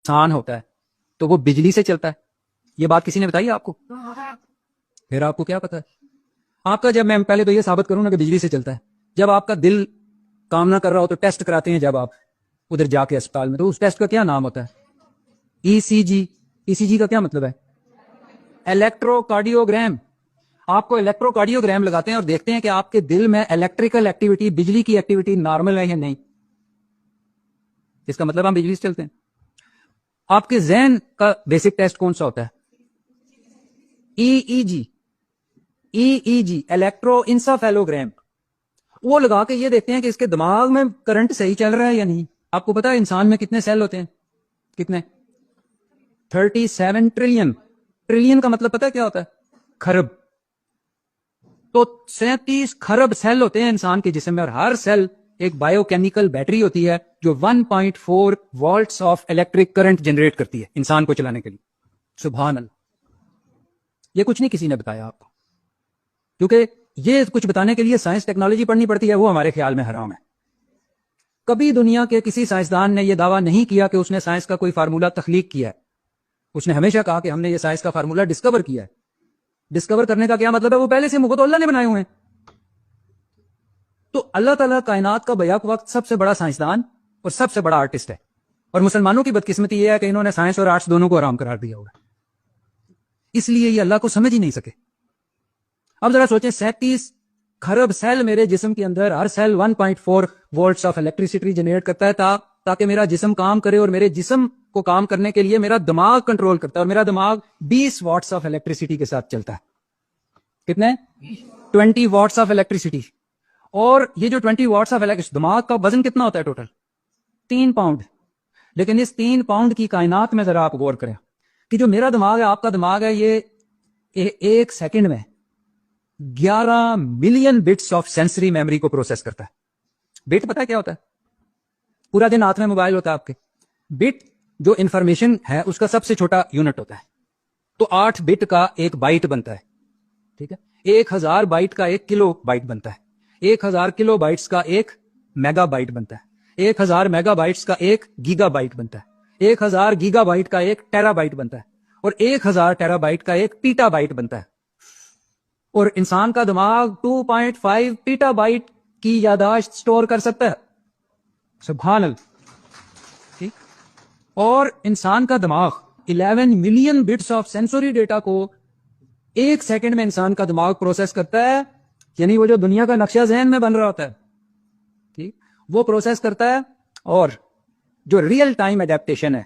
انسان ہوتا ہے تو وہ بجلی سے چلتا ہے. یہ بات کسی نے بتائی آپ کو؟ پھر آپ کو کیا پتا ہے آپ کا؟ جب میں پہلے تو یہ ثابت کروں نا کہ بجلی سے چلتا ہے، جب آپ کا دل کام نہ کر رہا ہو تو ٹیسٹ کراتے ہیں جب آپ ادھر جا کے اسپتال میں، تو اس ٹیسٹ کا کیا نام ہوتا ہے؟ ای سی جی. ای سی جی کا کیا مطلب ہے؟ Electro cardiogram. آپ کو الیکٹرو کارڈیوگرام لگاتے ہیں اور دیکھتے ہیں کہ آپ کے دل میں الیکٹریکل ایکٹیویٹی، بجلی کی ایکٹیویٹی نارمل ہے یا نہیں. اس کا مطلب ہم بجلی سے چلتے ہیں. آپ کے ذہن کا بیسک ٹیسٹ کون سا ہوتا ہے؟ ای ای جی. ای ای جی الیکٹرو انسفیلوگرام. وہ لگا کے یہ دیکھتے ہیں کہ اس کے دماغ میں کرنٹ صحیح چل رہا ہے یا نہیں. آپ کو پتا ہے انسان میں کتنے سیل ہوتے ہیں؟ کتنے؟ 37 ٹریلین. ٹریلین کا مطلب پتا ہے کیا ہوتا ہے؟ کھرب. تو 37 کھرب سیل ہوتے ہیں انسان کے جسم میں، اور ہر سیل ایک بایو کیمیکل بیٹری ہوتی ہے جو 1.4 volts of electric current generate کرتی ہے انسان کو چلانے کے لیے. سبحان اللہ. یہ کچھ نہیں کسی نے بتایا آپ کو، کیونکہ یہ کچھ بتانے کے لیے سائنس ٹیکنالوجی پڑھنی پڑتی ہے، وہ ہمارے خیال میں حرام ہے. کبھی دنیا کے کسی سائنسدان نے یہ دعویٰ نہیں کیا کہ اس نے سائنس کا کوئی فارمولہ تخلیق کیا ہے. اس نے ہمیشہ کہا کہ ہم نے یہ سائنس کا فارمولہ ڈسکور کیا ہے. ڈسکور کرنے کا کیا مطلب ہے؟ وہ پہلے سے تو اللہ نے بنائے ہوئے ہیں. تو اللہ تعالیٰ کائنات کا بیک وقت سب سے بڑا سائنسدان اور سب سے بڑا آرٹسٹ ہے، اور مسلمانوں کی بدقسمتی یہ ہے کہ انہوں نے سائنس اور آرٹس دونوں کو حرام قرار دیا ہوا ہے، اس لیے یہ اللہ کو سمجھ ہی نہیں سکے. اب ذرا سوچیں، 37 کھرب سیل میرے جسم کے اندر، ہر cell 1.4 volts of electricity generate کرتا ہے تاکہ میرا جسم کام کرے، اور میرے جسم کو کام کرنے کے لیے میرا دماغ کنٹرول کرتا ہے، اور میرا دماغ 20 واٹس آف الیکٹریسٹی کے ساتھ چلتا ہے. کتنے؟ 20 واٹس آف الیکٹریسٹی. اور یہ جو 20 واٹس آف الیکٹریسٹی، دماغ کا وزن کتنا ہوتا ہے ٹوٹل؟ 3 پاؤنڈ. لیکن اس 3 پاؤنڈ کی کائنات میں ذرا آپ غور کریں کہ جو میرا دماغ ہے، آپ کا دماغ ہے، یہ ایک سیکنڈ میں 11 million bits of sensory memory کو پروسیس کرتا ہے. بٹ پتا ہے کیا ہوتا ہے؟ پورا دن ہاتھ میں موبائل ہوتا ہے آپ کے. بٹ جو انفارمیشن ہے اس کا سب سے چھوٹا یونٹ ہوتا ہے، تو 8 بٹ کا ایک بائٹ بنتا ہے. ٹھیک ہے، 1000 بائٹ کا ایک کلو بائٹ بنتا ہے، 1000 کلو بائٹس کا ایک میگا بائٹ بنتا ہے، 1000 میگا بائٹس کا ایک گیگا بائٹ بنتا ہے، 1000 گیگا بائٹ کا ایک ٹیرا بائٹ بنتا ہے، اور 1000 ٹیرا بائٹ کا ایک پیٹا بائٹ بنتا ہے. اور انسان کا دماغ 2.5 پیٹا بائٹ کی یاداشت سٹور کر سکتا ہے. سبحان اللہ. ٹھیک. اور انسان کا دماغ 11 ملین بٹس آف سینسوری ڈیٹا کو ایک سیکنڈ میں انسان کا دماغ پروسیس کرتا ہے، یعنی وہ جو دنیا کا نقشہ ذہن میں بن رہا ہوتا ہے، ٹھیک، وہ پروسیس کرتا ہے. اور جو ریئل ٹائم اڈیپٹیشن ہے